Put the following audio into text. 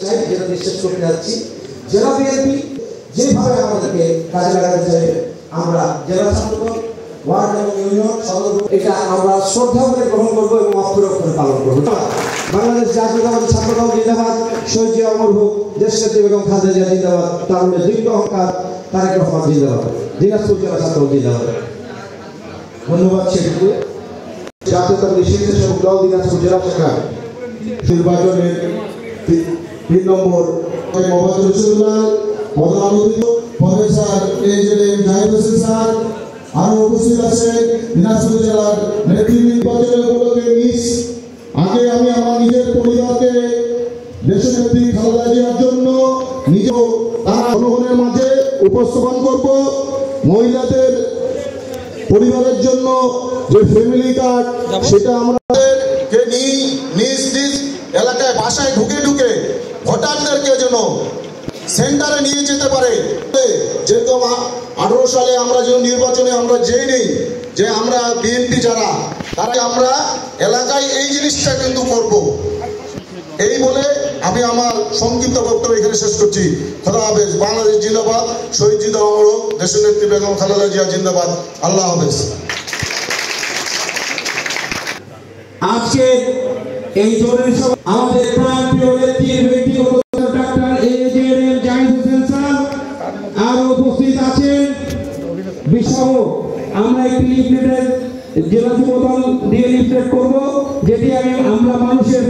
চাই যেটা নিশ্চিত করতে যাচ্ছি জেলা বিএনপি যেভাবে আমাদেরকে কাজে লাগাতে চাই আমরা জেলা ছাত্রদল ওয়ার্ড এবং ইউনিয়ন সদর এটা আমরা শ্রদ্ধা করে গ্রহণ করবো এবং অক্ষরে অক্ষরে পালন করবো। বাংলাদেশ জাতীয়তাবাদী ছাত্রদল জিন্দাবাদ, শহীদ জিয়া অমর হোক, দেশনেত্রী বেগম খালেদা জিয়া জিন্দাবাদ, তারুণ্যের দীপ্ত অহংকার তারেক রহমান জিন্দাবাদ, দিনাজপুর জেলা ছাত্রদল জিন্দাবাদ। ধন্যবাদ। সেক্ষেত্রে জাতীয়তাবাদী স্বেচ্ছাসেবক দল দিনাজপুর জেলা শাখা নির্বাচনের 3 নম্বর মোহাম্মদ রসুল্লাহ প্রধান অতিথি professor AJM Zahid Hossain sir আরো উপস্থিত আছেন দিনাজপুর জেলার নেতৃবৃন্দ। নির্বাচনের উপলক্ষে আগে আমি আমার নিজের পরিবারকে দেশনেত্রী খালেদা জিয়ার জন্য নিজেও তারা জনগণের মাঝে উপস্থাপন করব। মহিলাদের পরিবারের জন্য যে ফ্যামিলি কার্ড সেটা আমাদেরকে নিজ নিজ এলাকায় বাসায় ঢুকে ঢুকে ভোটারদেরকে যেন সেন্টারে নিয়ে যেতে পারে। যেরকম 18 সালে আমরা যে নির্বাচনে আমরা যেই নেই যে আমরা বিএনপি যারা তারা আমরা এলাকায় এই জিনিসটা কিন্তু করব। এই বলে আমি আমার সংক্ষিপ্ত বক্তব্য এখানে শেষ করছি। খোদা হাফেজ। বাংলাদেশ জিন্দাবাদ, শহীদ জিয়া অমর হোক, দেশনেত্রী বেগম খালেদা জিয়া জিন্দাবাদ। আল্লাহ হাফেজ। আজকে এই জরুরি সভা আমাদের প্রাণপ্রিয় নেত্রীর ব্যক্তিগত doctor AJM Zahid Hossain sir আরো উপস্থিত আছেন। বিষয় আমরা একটি লিফলেটের জেলা যুবদল দিয়ে লিফলেট করব, যেটি আমরা মানুষের